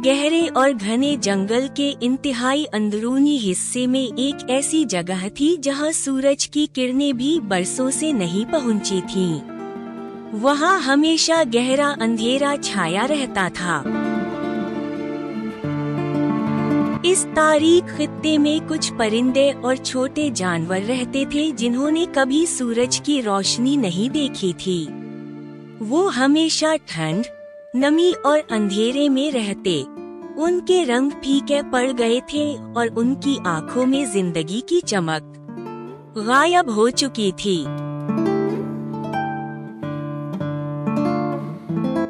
गहरे और घने जंगल के इंतहाई अंदरूनी हिस्से में एक ऐसी जगह थी जहां सूरज की किरणें भी बरसों से नहीं पहुंची थीं। वहां हमेशा गहरा अंधेरा छाया रहता था। इस तारीख खित्ते में कुछ परिंदे और छोटे जानवर रहते थे जिन्होंने कभी सूरज की रोशनी नहीं देखी थी। वो हमेशा ठंड, नमी और अंधेरे में रहते। उनके रंग फीके पड़ गए थे और उनकी आंखों में जिंदगी की चमक गायब हो चुकी थी।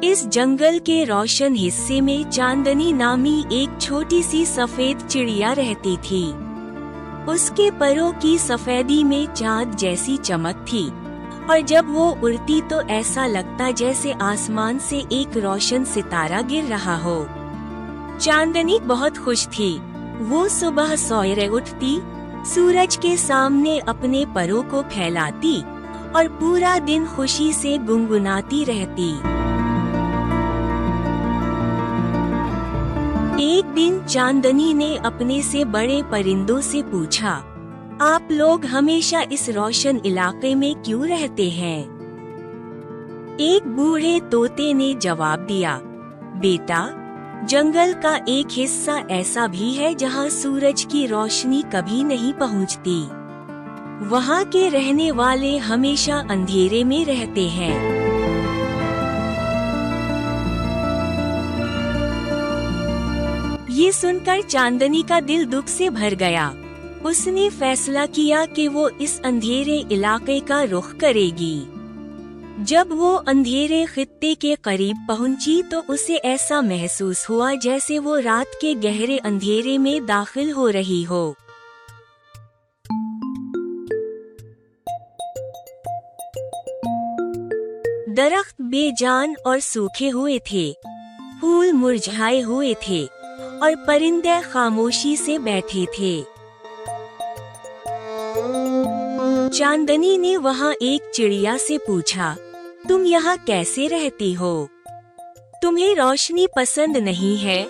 इस जंगल के रोशन हिस्से में चांदनी नामी एक छोटी सी सफेद चिड़िया रहती थी। उसके परों की सफेदी में चांद जैसी चमक थी और जब वो उड़ती तो ऐसा लगता जैसे आसमान से एक रोशन सितारा गिर रहा हो। चांदनी बहुत खुश थी। वो सुबह सवेरे उठती, सूरज के सामने अपने परों को फैलाती और पूरा दिन खुशी से गुनगुनाती रहती। एक दिन चांदनी ने अपने से बड़े परिंदों से पूछा, आप लोग हमेशा इस रोशन इलाके में क्यों रहते हैं? एक बूढ़े तोते ने जवाब दिया, बेटा, जंगल का एक हिस्सा ऐसा भी है जहां सूरज की रोशनी कभी नहीं पहुंचती। वहां के रहने वाले हमेशा अंधेरे में रहते हैं। ये सुनकर चांदनी का दिल दुख से भर गया। उसने फैसला किया कि वो इस अंधेरे इलाके का रुख करेगी। जब वो अंधेरे खित्ते के करीब पहुंची तो उसे ऐसा महसूस हुआ जैसे वो रात के गहरे अंधेरे में दाखिल हो रही हो। दरख्त बेजान और सूखे हुए थे, फूल मुरझाए हुए थे और परिंदे खामोशी से बैठे थे। चांदनी ने वहाँ एक चिड़िया से पूछा, तुम यहाँ कैसे रहती हो? तुम्हें रोशनी पसंद नहीं है?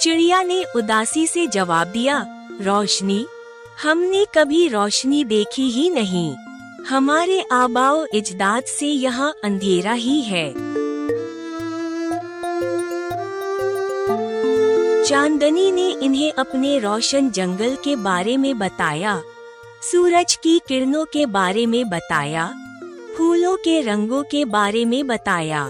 चिड़िया ने उदासी से जवाब दिया, रोशनी? हमने कभी रोशनी देखी ही नहीं। हमारे आबाओ इजदाद से यहाँ अंधेरा ही है। चांदनी ने इन्हें अपने रोशन जंगल के बारे में बताया, सूरज की किरणों के बारे में बताया, फूलों के रंगों के बारे में बताया।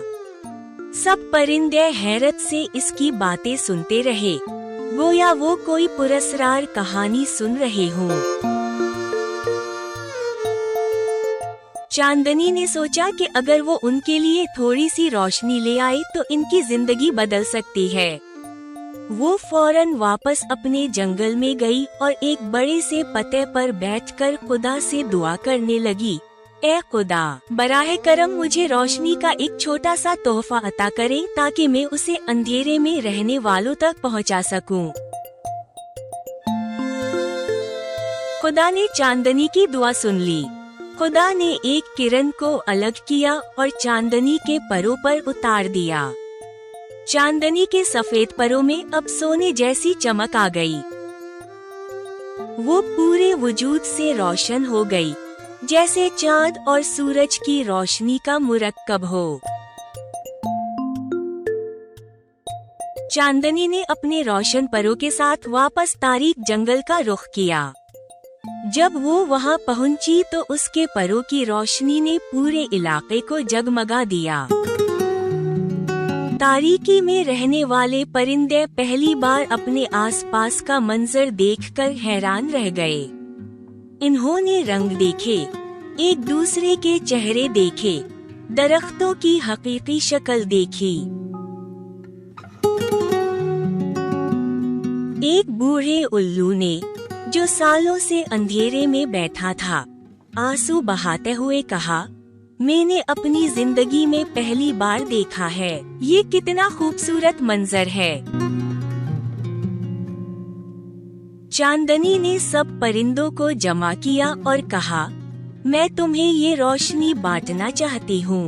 सब परिंदे हैरत से इसकी बातें सुनते रहे, गोया वो कोई पुरस्कार कहानी सुन रहे हों। चांदनी ने सोचा कि अगर वो उनके लिए थोड़ी सी रोशनी ले आए तो इनकी जिंदगी बदल सकती है। वो फौरन वापस अपने जंगल में गई और एक बड़े से पत्ते पर बैठकर खुदा से दुआ करने लगी, ए खुदा, बराहे करम मुझे रोशनी का एक छोटा सा तोहफा अता करें ताकि मैं उसे अंधेरे में रहने वालों तक पहुंचा सकूं। खुदा ने चांदनी की दुआ सुन ली। खुदा ने एक किरण को अलग किया और चांदनी के परों पर उतार दिया। चांदनी के सफेद परों में अब सोने जैसी चमक आ गई। वो पूरे वजूद से रोशन हो गई, जैसे चांद और सूरज की रोशनी का मुरक्कब हो। चांदनी ने अपने रोशन परों के साथ वापस तारीक जंगल का रुख किया। जब वो वहाँ पहुँची तो उसके परों की रोशनी ने पूरे इलाके को जगमगा दिया। तारीकी में रहने वाले परिंदे पहली बार अपने आसपास का मंजर देखकर हैरान रह गए। इन्होंने रंग देखे, एक दूसरे के चेहरे देखे, दरख्तों की हकीकी शक्ल देखी। एक बूढ़े उल्लू ने, जो सालों से अंधेरे में बैठा था, आंसू बहाते हुए कहा, मैंने अपनी जिंदगी में पहली बार देखा है, ये कितना खूबसूरत मंजर है। चांदनी ने सब परिंदों को जमा किया और कहा, मैं तुम्हें ये रोशनी बांटना चाहती हूँ।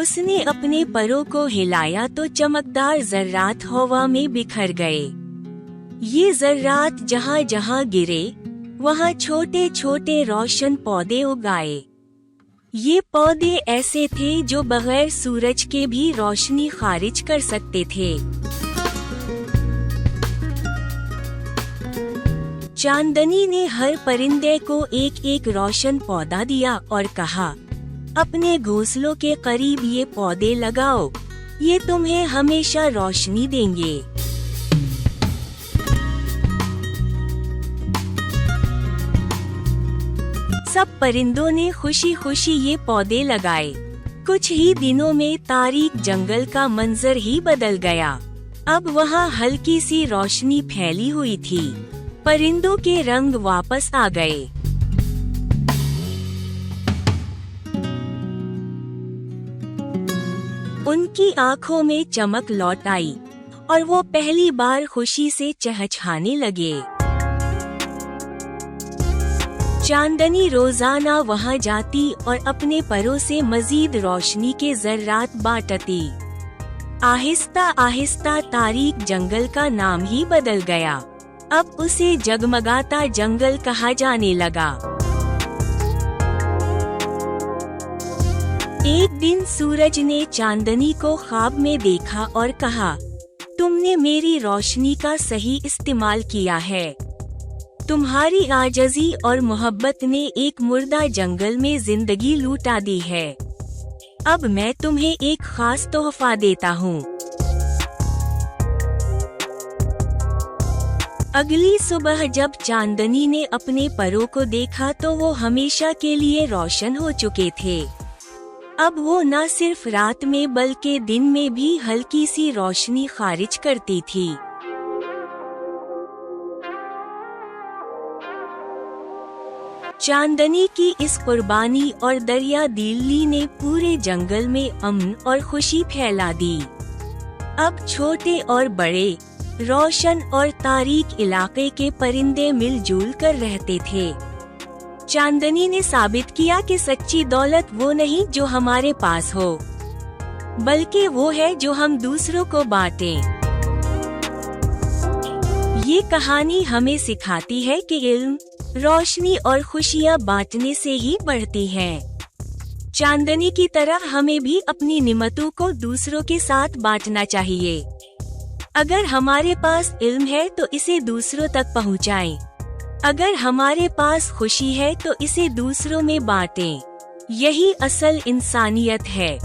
उसने अपने परों को हिलाया तो चमकदार जर्रात हवा में बिखर गए। ये जर्रात जहाँ जहाँ गिरे वहाँ छोटे छोटे रोशन पौधे उगाए। ये पौधे ऐसे थे जो बगैर सूरज के भी रोशनी खारिज कर सकते थे। चांदनी ने हर परिंदे को एक एक रोशन पौधा दिया और कहा, अपने घोंसलों के करीब ये पौधे लगाओ, ये तुम्हें हमेशा रोशनी देंगे। सब परिंदों ने खुशी खुशी ये पौधे लगाए। कुछ ही दिनों में तारीक जंगल का मंजर ही बदल गया। अब वहाँ हल्की सी रोशनी फैली हुई थी। परिंदों के रंग वापस आ गए। उनकी आंखों में चमक लौट आई और वो पहली बार खुशी से चहचहाने लगे। चांदनी रोजाना वहाँ जाती और अपने परों से मजीद रोशनी के जर्रात बांटती। आहिस्ता आहिस्ता तारीक जंगल का नाम ही बदल गया। अब उसे जगमगाता जंगल कहा जाने लगा। एक दिन सूरज ने चांदनी को ख्वाब में देखा और कहा, तुमने मेरी रोशनी का सही इस्तेमाल किया है। तुम्हारी आजजी और मोहब्बत ने एक मुर्दा जंगल में जिंदगी लूटा दी है। अब मैं तुम्हें एक खास तोहफा देता हूँ। अगली सुबह जब चांदनी ने अपने परों को देखा तो वो हमेशा के लिए रोशन हो चुके थे। अब वो न सिर्फ रात में बल्कि दिन में भी हल्की सी रोशनी खारिज करती थी। चांदनी की इस कुर्बानी और दरिया दिली ने पूरे जंगल में अमन और खुशी फैला दी। अब छोटे और बड़े, रोशन और तारीक इलाके के परिंदे मिलजुल कर रहते थे। चांदनी ने साबित किया कि सच्ची दौलत वो नहीं जो हमारे पास हो, बल्कि वो है जो हम दूसरों को बांटें। ये कहानी हमें सिखाती है कि इल्म, रोशनी और खुशियाँ बांटने से ही बढ़ती हैं। चांदनी की तरह हमें भी अपनी निमतों को दूसरों के साथ बांटना चाहिए। अगर हमारे पास इल्म है तो इसे दूसरों तक पहुँचाएं। अगर हमारे पास खुशी है तो इसे दूसरों में बांटें। यही असल इंसानियत है।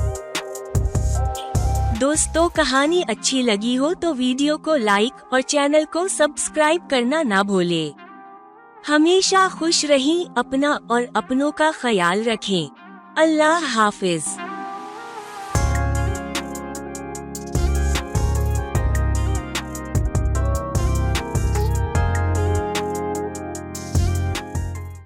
दोस्तों, कहानी अच्छी लगी हो तो वीडियो को लाइक और चैनल को सब्सक्राइब करना ना भूलें। हमेशा खुश रहें, अपना और अपनों का ख्याल रखें। अल्लाह हाफिज।